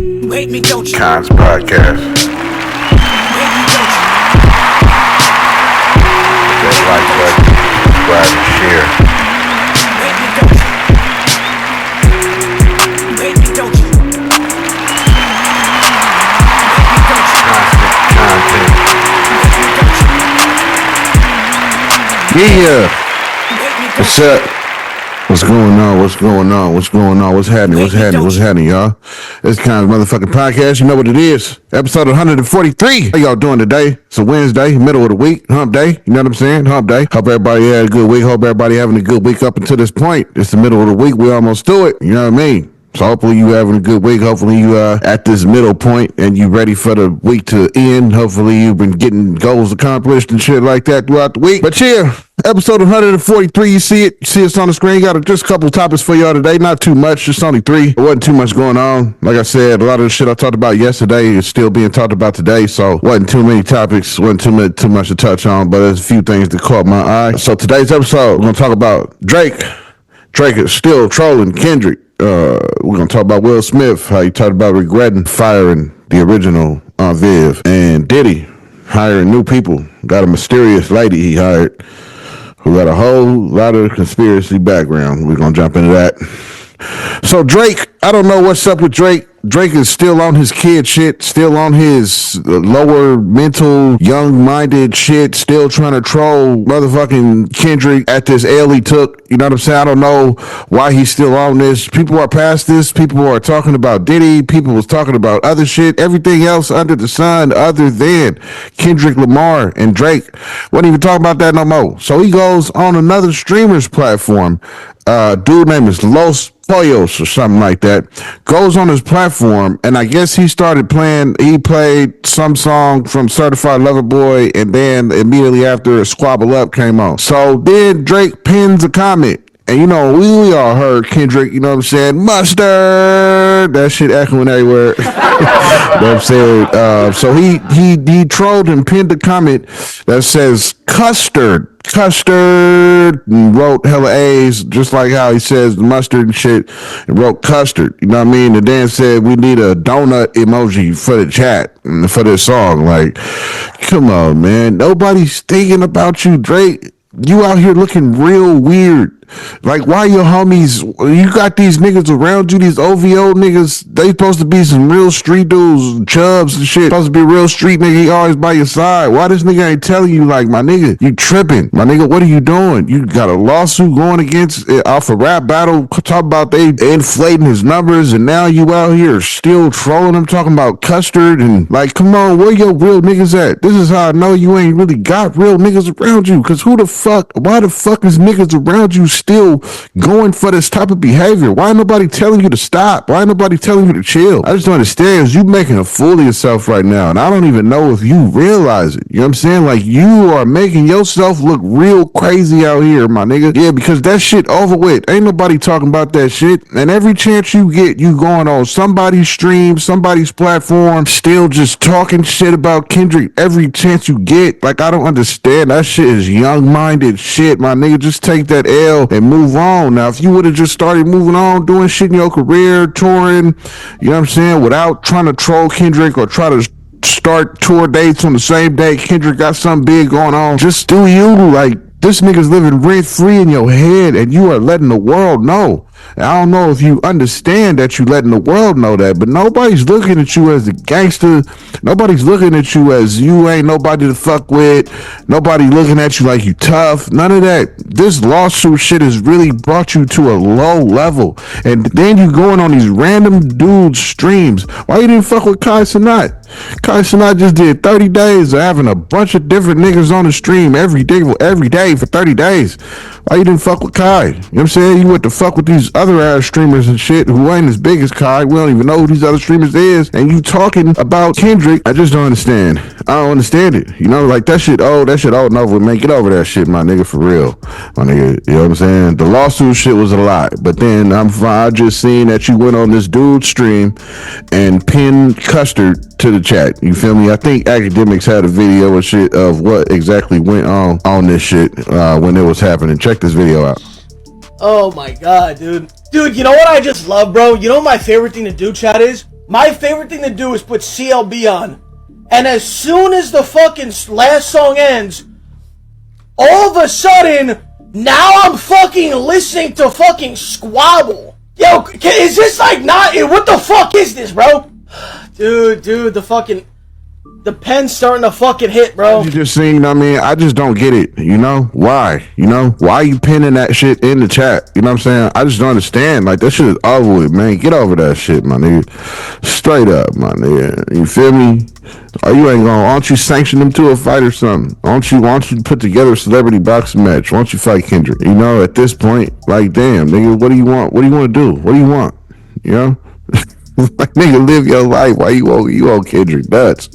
Hate me, don't you? Kons podcast. Hate me, don't you? That like button, subscribe and share. Hate me, don't you? Hate me, don't you? Yeah. Hate me, don't What's you? up? What's going on? What's going on? What's going on? What's happening? What's happening? What's happening, y'all? It's Kons motherfucking podcast. You know what it is. Episode 143. How y'all doing today? It's a Wednesday, middle of the week, hump day. You know what I'm saying? Hump day. Hope everybody had a good week. Hope everybody having a good week up until this point. It's the middle of the week. We almost do it. You know what I mean? So hopefully you having a good week. Hopefully you at this middle point and you ready for the week to end. Hopefully you've been getting goals accomplished and shit like that throughout the week. But yeah, episode 143, you see it. You see us on the screen. Got just a couple topics for y'all today. Not too much, just only 3. There wasn't too much going on. Like I said, a lot of the shit I talked about yesterday is still being talked about today. So wasn't too many topics, wasn't too much to touch on, but there's a few things that caught my eye. So today's episode, we're going to talk about Drake. Drake is still trolling Kendrick. We're gonna talk about Will Smith, how he talked about regretting firing the original Viv, and Diddy hiring new people. Got a mysterious lady he hired who got a whole lot of conspiracy background. We're gonna jump into that. So Drake, I don't know what's up with Drake. Drake is still on his kid shit, still on his lower mental, young-minded shit, still trying to troll motherfucking Kendrick at this L he took. You know what I'm saying? I don't know why he's still on this. People are past this. People are talking about Diddy. People was talking about other shit. Everything else under the sun other than Kendrick Lamar and Drake. Wasn't even talking about that no more. So he goes on another streamer's platform. Dude name is Los Pollos or something like that, goes on his platform, and I guess he played some song from Certified Lover Boy, and then immediately after Squabble Up came on. So then Drake pins a comment. And you know, we all heard Kendrick, you know what I'm saying? Mustard! That shit echoing everywhere. You know what I'm saying? So he trolled and pinned a comment that says custard, and wrote hella A's, just like how he says mustard and shit, and wrote custard. You know what I mean? And then said we need a donut emoji for the chat and for this song. Like, come on, man. Nobody's thinking about you, Drake. You out here looking real weird. Like, why your homies, you got these niggas around you, these OVO niggas, they supposed to be some real street dudes, chubs and shit, supposed to be a real street nigga, he always by your side. Why this nigga ain't telling you, like, my nigga, you tripping. My nigga, what are you doing? You got a lawsuit going against, off a rap battle, talk about they inflating his numbers, and now you out here still trolling him, talking about custard, and like, come on, where your real niggas at? This is how I know you ain't really got real niggas around you, cause why the fuck is niggas around you still going for this type of behavior? Why ain't nobody telling you to stop? Why ain't nobody telling you to chill? I just don't understand. You making a fool of yourself right now, and I don't even know if you realize it. You know what I'm saying? Like, you are making yourself look real crazy out here, my nigga. Yeah, because that shit over with. Ain't nobody talking about that shit. And every chance you get, you going on somebody's stream, somebody's platform, still just talking shit about Kendrick every chance you get. Like, I don't understand. That shit is young-minded shit, my nigga. Just take that L and move on. Now, if you would have just started moving on, doing shit in your career, touring, you know what I'm saying, without trying to troll Kendrick or try to start tour dates on the same day Kendrick got something big going on, just do you. Like, this nigga's living rent-free in your head, and you are letting the world know. And I don't know if you understand that you letting the world know that, but nobody's looking at you as a gangster. Nobody's looking at you as you ain't nobody to fuck with. Nobody looking at you like you tough. None of that. This lawsuit shit has really brought you to a low level. And then you going on these random dudes' streams. Why you didn't fuck with Kai Cenat? Kai Cenat just did 30 days of having a bunch of different niggas on the stream every day for 30 days. Why you didn't fuck with Kai? You know what I'm saying? You went to fuck with these other ass streamers and shit who ain't as big as Kai. We don't even know who these other streamers is. And you talking about Kendrick. I just don't understand. I don't understand it. You know, like that shit old and over. Man, get over that shit, my nigga, for real. My nigga, you know what I'm saying? The lawsuit shit was a lie. But then I just seen that you went on this dude's stream and pinned custard to the chat. You feel me? I think Academics had a video and shit of what exactly went on this shit when it was happening. Check this video out. Oh my god, dude. Dude, you know what I just love, bro? You know what my favorite thing to do, chat, is? my favorite thing to do is put CLB on. And as soon as the fucking last song ends, all of a sudden, now I'm fucking listening to fucking Squabble. Yo, is this like not... What the fuck is this, bro? Dude, the pen's starting to fucking hit, bro. You just seen, I mean, I just don't get it, you know? Why? You know? Why are you pinning that shit in the chat? You know what I'm saying? I just don't understand. Like, that shit is over with, man. Get over that shit, my nigga. Straight up, my nigga. You feel me? Or you ain't gonna, why don't you sanction them to a fight or something? Why don't you put together a celebrity boxing match? Why don't you fight Kendrick? You know, at this point, like, damn, nigga, what do you want? What do you want to do? What do you want? You know? Like, nigga, live your life. Why you owe Kendrick nuts?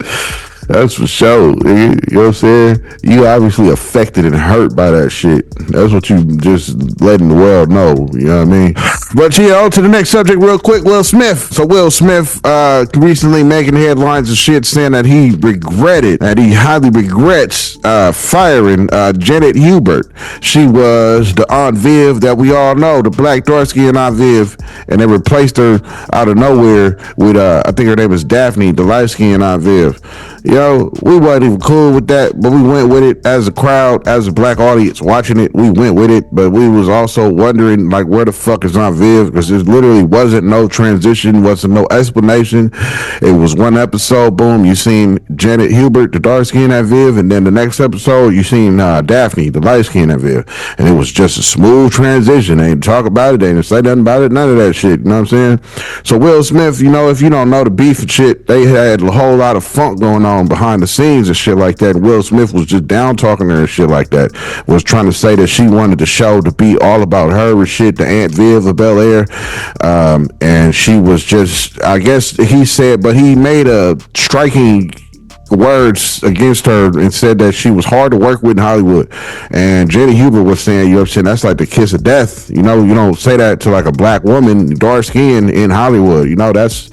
That's for sure. Nigga. You know what I'm saying? You obviously affected and hurt by that shit. That's what you just letting the world know. You know what I mean? But yeah, on to the next subject real quick. Will Smith. So Will Smith recently making headlines and shit saying that he highly regrets firing Janet Hubert. She was the Aunt Viv that we all know, the black dark-skinned Aunt Viv, and they replaced her out of nowhere with I think her name is Daphne, the light-skinned Aunt Viv. Yo, we wasn't even cool with that, but we went with it as a crowd, as a black audience watching it. We went with it, but we was also wondering, like, where the fuck is Aunt Viv? Because there literally wasn't no transition, wasn't no explanation. It was one episode, boom, you seen Janet Hubert, the dark-skinned Aunt Viv, and then the next episode, you seen Daphne, the light-skinned Aunt Viv. And it was just a smooth transition. They didn't talk about it, they didn't say nothing about it, none of that shit, you know what I'm saying? So Will Smith, you know, if you don't know the beef and shit, they had a whole lot of funk going on behind the scenes and shit like that. Will Smith was just down talking to her and shit like that. Was trying to say that she wanted the show to be all about her and shit, the Aunt Viv of Bel Air. And she was just, I guess he said, but he made a striking words against her and said that she was hard to work with in Hollywood. And Janet Hubert was saying, you know what I'm saying, that's like the kiss of death. You know, you don't say that to like a black woman, dark skin in Hollywood. You know, that's,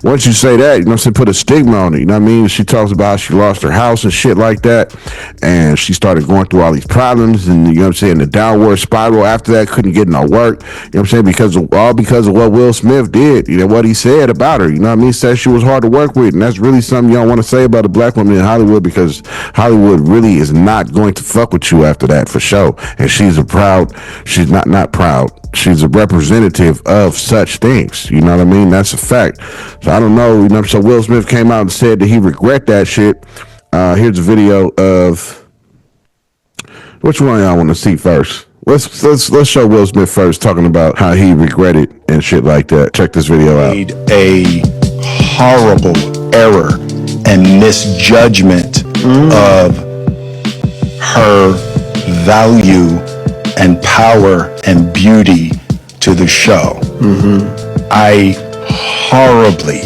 once you say that, you know what I'm saying, put a stigma on it. You know what I mean? She talks about how she lost her house and shit like that. And she started going through all these problems and, you know what I'm saying, the downward spiral after that, couldn't get no work. You know what I'm saying? Because of what Will Smith did, you know, what he said about her. You know what I mean? He said she was hard to work with. And that's really something you don't want to say about a black woman in Hollywood, because Hollywood really is not going to fuck with you after that for sure. And she's not proud. She's a representative of such things. You know what I mean? That's a fact. So I don't know. You know, so Will Smith came out and said that he regret that shit. Here's a video of which one y'all want to see first. Let's show Will Smith first talking about how he regretted and shit like that. Check this video out. Made a horrible error and misjudgment of her value and power and beauty to the show. I horribly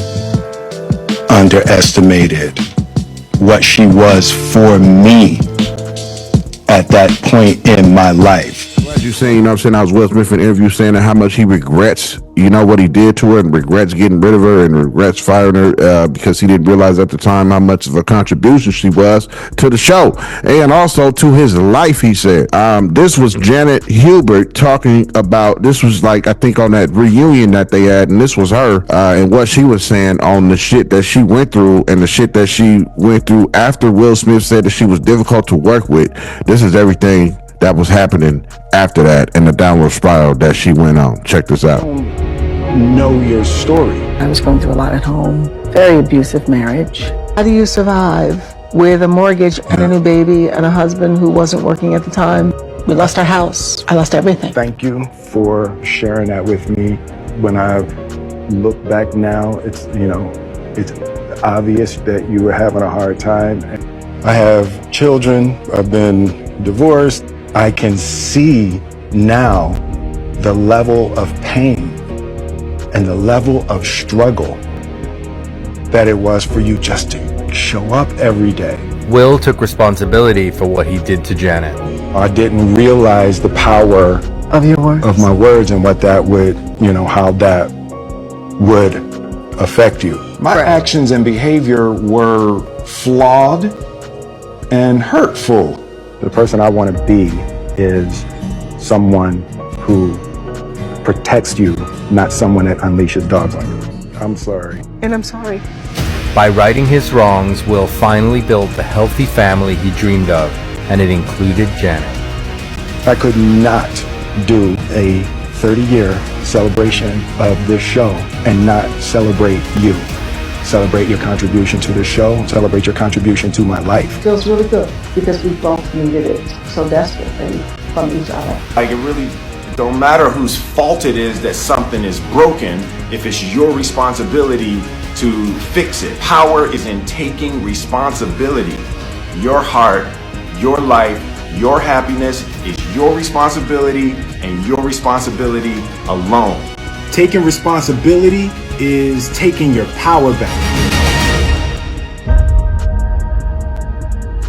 underestimated what she was for me at that point in my life. You saying, you know what I'm saying, I was Will Smith in an interview saying that how much he regrets, you know, what he did to her and regrets getting rid of her and regrets firing her because he didn't realize at the time how much of a contribution she was to the show and also to his life, he said. This was Janet Hubert talking about, this was like, I think on that reunion that they had, and this was her and what she was saying on the shit that she went through and the shit that she went through after Will Smith said that she was difficult to work with. This is everything that was happening after that and the downward spiral that she went on. Check this out. Know your story. I was going through a lot at home. Very abusive marriage. How do you survive with a mortgage and a new baby and a husband who wasn't working at the time? We lost our house. I lost everything. Thank you for sharing that with me. When I look back now, it's obvious that you were having a hard time. I have children. I've been divorced. I can see now the level of pain and the level of struggle that it was for you just to show up every day. Will took responsibility for what he did to Janet. I didn't realize the power Of your words. of my words and what that would, how that would affect you. My actions and behavior were flawed and hurtful. The person I want to be is someone who protects you, not someone that unleashes dogs on you. I'm sorry. And I'm sorry. By righting his wrongs, Will finally built the healthy family he dreamed of, and it included Janet. I could not do a 30-year celebration of this show and not celebrate you. Celebrate your contribution to the show, celebrate your contribution to my life. Feels really good because we both needed it so desperately from each other. Like, it really don't matter whose fault it is that something is broken if it's your responsibility to fix it. Power is in taking responsibility. Your heart, your life, your happiness is your responsibility and your responsibility alone. Taking responsibility is taking your power back.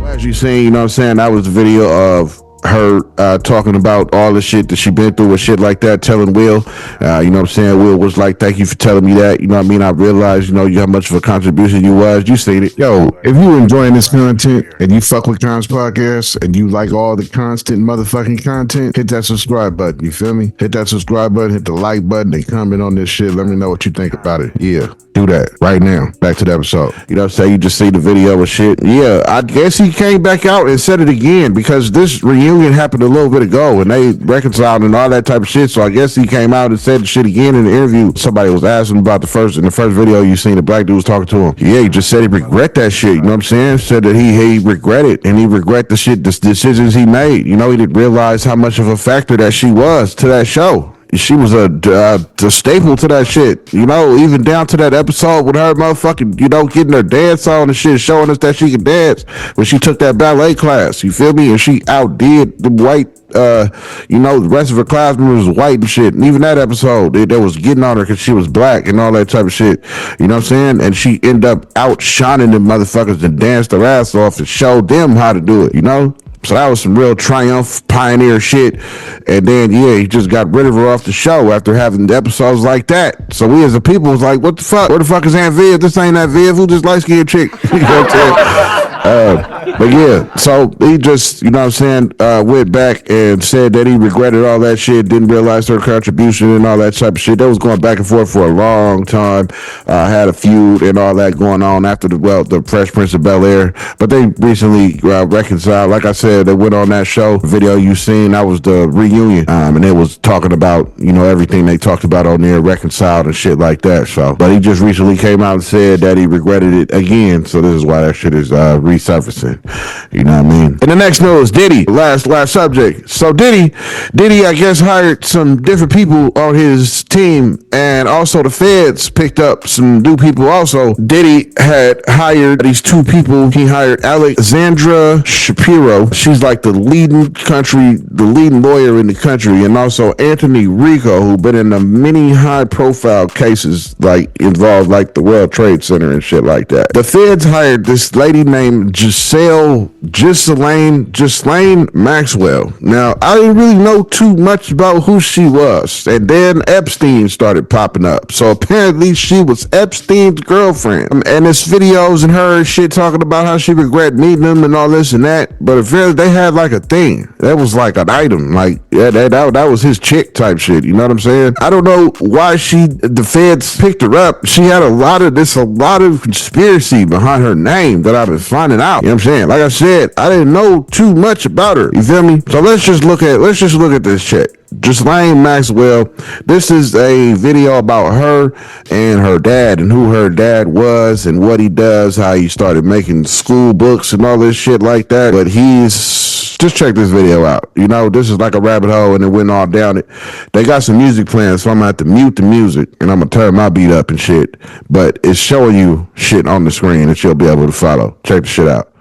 As you seen, you know what I'm saying, that was the video of her talking about all the shit that she been through with shit like that, telling Will, you know what I'm saying, Will was like, thank you for telling me that, you know what I mean, I realized, you know, how much of a contribution you was. You seen it. Yo, if you enjoying this content and you fuck with Kons podcast and you like all the constant motherfucking content, hit that subscribe button, you feel me? Hit that subscribe button, hit the like button, and comment on this shit. Let me know what you think about it. Yeah, do that right now. Back to the episode. You know what I'm saying, you just see the video and shit. Yeah, I guess he came back out and said it again because this reunion happened a little bit ago and they reconciled and all that type of shit. So I guess he came out and said the shit again in the interview. Somebody was asking about the first video you seen, the black dude was talking to him. Yeah, he just said he regret that shit. You know what I'm saying? Said that he regret it and he regret the shit, the decisions he made. You know, he didn't realize how much of a factor that she was to that show. She was a staple to that shit, you know, even down to that episode with her motherfucking, you know, getting her dance on and shit, showing us that she could dance when she took that ballet class, you feel me? And she outdid the white, you know, the rest of her class members was white and shit. And even that episode, they was getting on her because she was black and all that type of shit, you know what I'm saying? And she ended up outshining them motherfuckers and danced their ass off and showed them how to do it, you know? So that was some real triumph, pioneer shit. And then, yeah, he just got rid of her off the show after having episodes like that. So we as a people was like, what the fuck? Where the fuck is Aunt Viv? This ain't Aunt Viv. Who this light-skinned chick? You know what I'm saying? But yeah, so he just, you know what I'm saying, went back and said that he regretted all that shit, didn't realize her contribution and all that type of shit. That was going back and forth for a long time. Had a feud and all that going on after the Fresh Prince of Bel-Air. But they recently reconciled. Like I said, they went on that show. The video you seen, that was the reunion. And it was talking about, you know, everything they talked about on there, reconciled and shit like that. So, but he just recently came out and said that he regretted it again. So this is why that shit is resurfacing. You know what I mean? And the next news, Diddy, last subject. So Diddy, I guess, hired some different people on his team, and also the feds picked up some new people also. Diddy had hired these two people. He hired Alexandra Shapiro. She's like the leading lawyer in the country, and also Anthony Rico, who been in many high-profile cases like involved like the World Trade Center and shit like that. The feds hired this lady named Ghislaine Maxwell. Now, I didn't really know too much about who she was, and then Epstein started popping up. So apparently she was Epstein's girlfriend. And there's videos and her and shit talking about how she regret meeting him and all this and that. But apparently they had like a thing. That was like an item. Like, yeah, that was his chick type shit. You know what I'm saying? I don't know why the feds picked her up. She had a lot of conspiracy behind her name that I've been finding out. You know what I'm saying? Like I said, I didn't know too much about her. You feel me? So let's just look at this chick. Ghislaine Maxwell. This is a video about her and her dad and who her dad was and what he does, how he started making school books and all this shit like that. But just check this video out. You know, this is like a rabbit hole and it went all down it. They got some music playing, so I'm gonna have to mute the music and I'm gonna turn my beat up and shit. But it's showing you shit on the screen that you'll be able to follow. Check the shit out.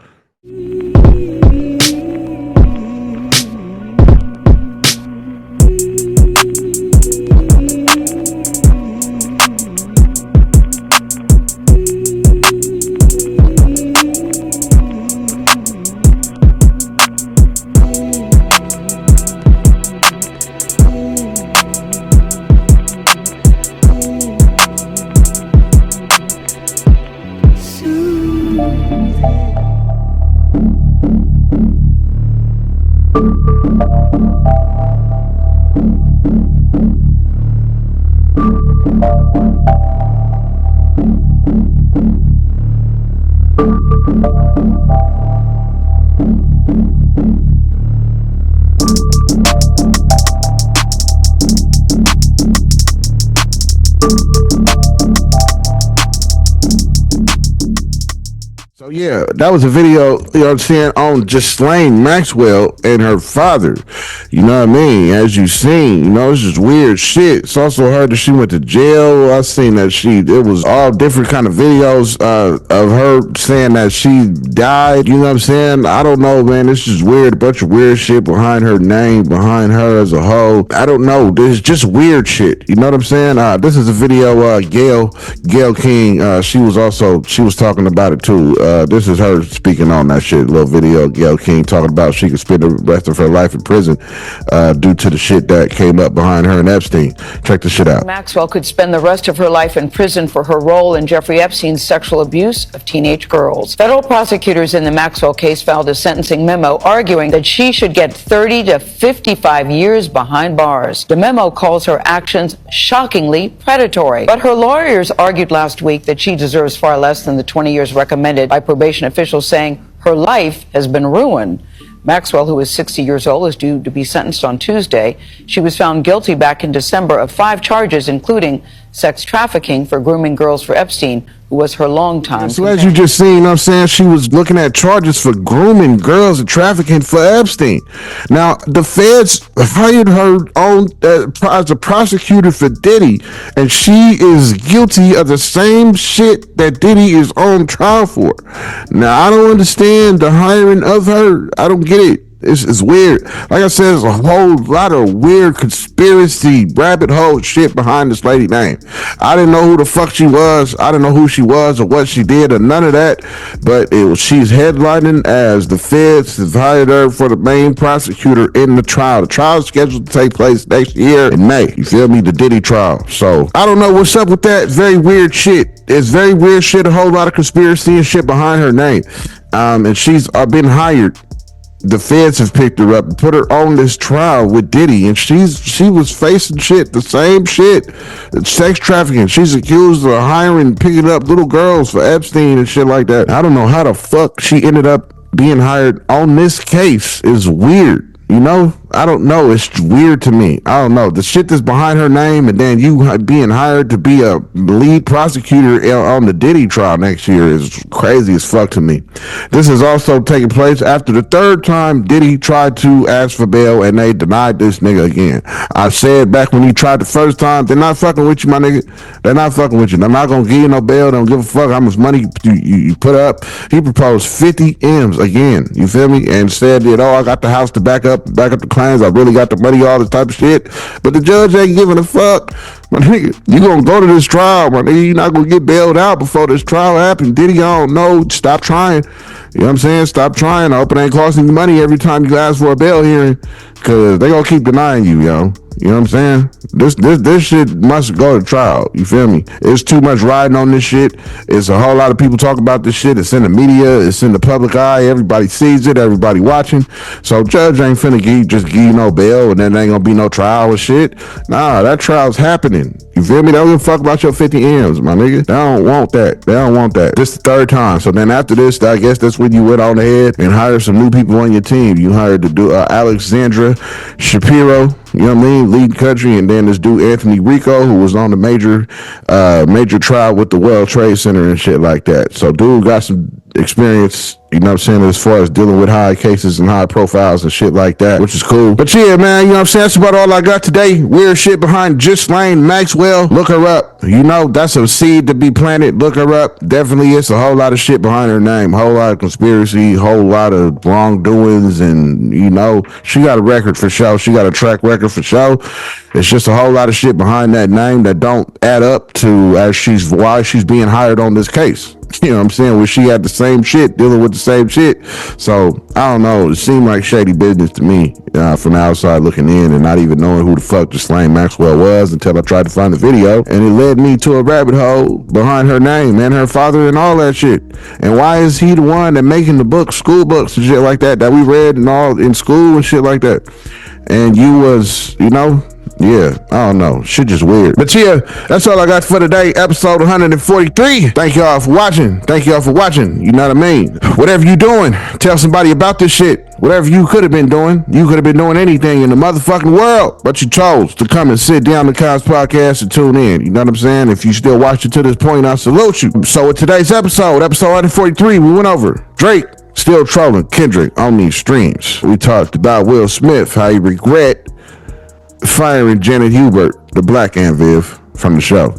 So yeah, that was a video, you know what I'm saying, on Ghislaine Maxwell and her father. You know what I mean? As you seen, you know, it's just weird shit. It's also heard that she went to jail. I seen that it was all different kind of videos of her saying that she died. You know what I'm saying? I don't know, man. It's just weird. A bunch of weird shit behind her name, behind her as a whole. I don't know. There's just weird shit. You know what I'm saying? This is a video, Gayle King, she was talking about it too. This is her speaking on that shit. Little video, Gayle King talking about she could spend the rest of her life in prison due to the shit that came up behind her and Epstein. Check this shit out. Maxwell could spend the rest of her life in prison for her role in Jeffrey Epstein's sexual abuse of teenage girls. Federal prosecutors in the Maxwell case filed a sentencing memo arguing that she should get 30 to 55 years behind bars. The memo calls her actions shockingly predatory, but her lawyers argued last week that she deserves far less than the 20 years recommended by probation officials, saying her life has been ruined. Maxwell, who is 60 years old, is due to be sentenced on Tuesday. She was found guilty back in December of 5 charges, including sex trafficking for grooming girls for Epstein, who was her longtime So as you just seen, you know what I'm saying, she was looking at charges for grooming girls and trafficking for Epstein. Now, the feds hired her on as a prosecutor for Diddy, and she is guilty of the same shit that Diddy is on trial for. Now, I don't understand the hiring of her. I don't get it. It's weird. Like I said, there's a whole lot of weird conspiracy, rabbit hole shit behind this lady name. I didn't know who the fuck she was. I didn't know who she was or what she did or none of that. But she's headlining as the feds have hired her for the main prosecutor in the trial. The trial is scheduled to take place next year in May. You feel me? The Diddy trial. So I don't know what's up with that. Very weird shit. It's very weird shit. A whole lot of conspiracy and shit behind her name. And she's been hired. The feds have picked her up and put her on this trial with Diddy, and she was facing shit, the same shit, sex trafficking. She's accused of hiring, picking up little girls for Epstein and shit like that. I don't know how the fuck she ended up being hired on this case. Is weird. You know, I don't know. It's weird to me. I don't know. The shit that's behind her name, and then you being hired to be a lead prosecutor on the Diddy trial next year is crazy as fuck to me. This is also taking place after the 3rd time Diddy tried to ask for bail, and they denied this nigga again. I said back when he tried the first time, they're not fucking with you, my nigga. They're not fucking with you. They're not gonna give you no bail. They don't give a fuck how much money you put up. He proposed 50 M's again. You feel me? And said that, I got the house to back up the claims. I really got the money, all this type of shit. But the judge ain't giving a fuck. My nigga, you gonna go to this trial, my nigga. You're not gonna get bailed out before this trial happens. Diddy, I don't know. Stop trying. You know what I'm saying? Stop trying. I hope it ain't costing you money every time you ask for a bail hearing, because they gonna keep denying you, yo. You know what I'm saying? This shit must go to trial. You feel me? It's too much riding on this shit. It's a whole lot of people talking about this shit. It's in the media. It's in the public eye. Everybody sees it. Everybody watching. So judge ain't finna give you no bail, and then there ain't gonna be no trial or shit. Nah, that trial's happening. You feel me? They don't give a fuck about your 50 M's, my nigga. They don't want that. They don't want that. This is the 3rd time. So then after this, I guess that's when you went on ahead and hired some new people on your team. You hired to do Alexandra Shapiro, you know what I mean, lead country, and then this dude Anthony Rico, who was on the major trial with the World Trade Center and shit like that. So dude got some experience, you know what I'm saying, as far as dealing with high cases and high profiles and shit like that, which is cool. But yeah, man, you know what I'm saying, that's about all I got today. Weird shit behind Ghislaine Maxwell. Look her up. You know, that's a seed to be planted. Look her up. Definitely, it's a whole lot of shit behind her name. Whole lot of conspiracy, whole lot of wrongdoings, and you know, she got a record for show. She got a track record for show. It's just a whole lot of shit behind that name that don't add up to why she's being hired on this case. You know what I'm saying? Where she had the same shit, dealing with the same shit. So, I don't know. It seemed like shady business to me from the outside looking in, and not even knowing who the fuck Ghislaine Maxwell was until I tried to find the video. And it led me to a rabbit hole behind her name and her father and all that shit. And why is he the one that making the books, school books and shit like that we read and all in school and shit like that? And you was, you know, Yeah, I don't know. Shit just weird. But yeah, that's all I got for today. Episode 143. Thank y'all for watching. Thank y'all for watching. You know what I mean? Whatever you doing, tell somebody about this shit. Whatever you could have been doing, you could have been doing anything in the motherfucking world, but you chose to come and sit down the Kons podcast and tune in. You know what I'm saying? If you still watch it to this point, I salute you. So with today's episode 143, we went over Drake still trolling Kendrick on these streams. We talked about Will Smith, how he regret firing Janet Hubert, the black Aunt Viv, from the show.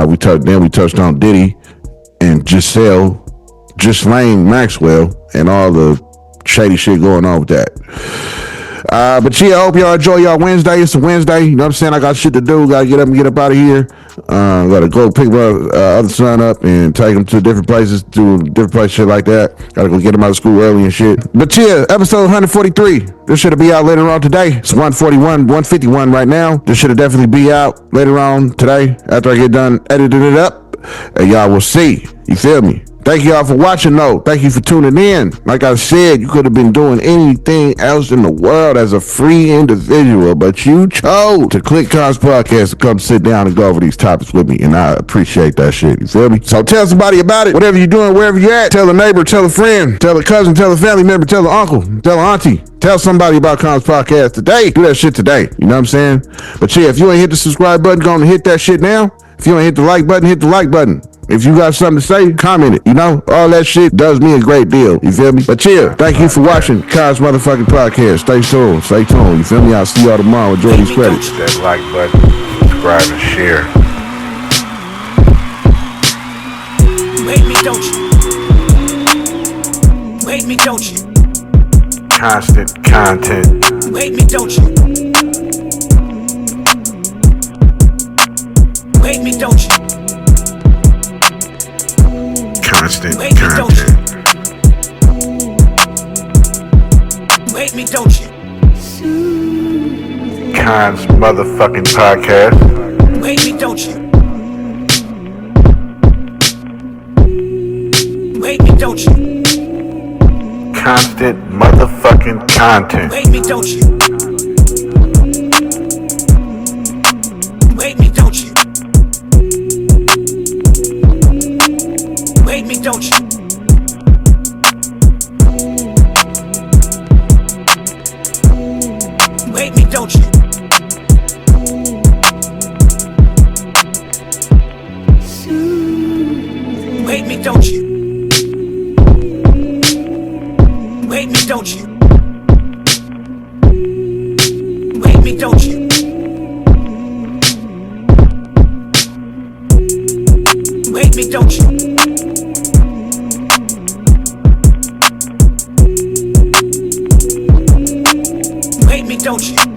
We touched on Diddy and Ghislaine Maxwell and all the shady shit going on with that. But yeah, I hope y'all enjoy y'all Wednesday. It's a Wednesday. You know what I'm saying? I got shit to do. Gotta get up and get up out of here. Gotta go pick my other son up and take him to different places, shit like that. Gotta go get him out of school early and shit. But yeah, episode 143. This should be out later on today. It's 151 right now. This should definitely be out later on today after I get done editing it up. And y'all will see. You feel me? Thank y'all for watching, though. Thank you for tuning in. Like I said, you could have been doing anything else in the world as a free individual, but you chose to click Kons Podcast to come sit down and go over these topics with me, and I appreciate that shit. You feel me? So tell somebody about it. Whatever you're doing, wherever you're at, tell a neighbor, tell a friend, tell a cousin, tell a family member, tell an uncle, tell an auntie. Tell somebody about Kons Podcast today. Do that shit today. You know what I'm saying? But yeah, if you ain't hit the subscribe button, go on and hit that shit now. If you ain't hit the like button, hit the like button. If you got something to say, comment it. You know, all that shit does me a great deal. You feel me? But yeah, thank you for watching Kons motherfucking podcast. Stay tuned. Stay tuned. You feel me? I'll see y'all tomorrow. Enjoy these credits. That like button, subscribe and share. You hate me, don't you? You hate me, don't you? Constant content. You hate me, don't you? You hate me, don't you? Constant You hate me, don't you? content. You hate me, don't you? Kons motherfucking podcast. You hate me, don't you? You hate me, don't you? Constant motherfucking You content. hate me, don't you? You hate me, don't you? You hate me, don't you? You hate me, don't you? You hate me, don't you? You hate me, don't you? You hate me, don't you? You hate me, don't you? You hate me, don't you?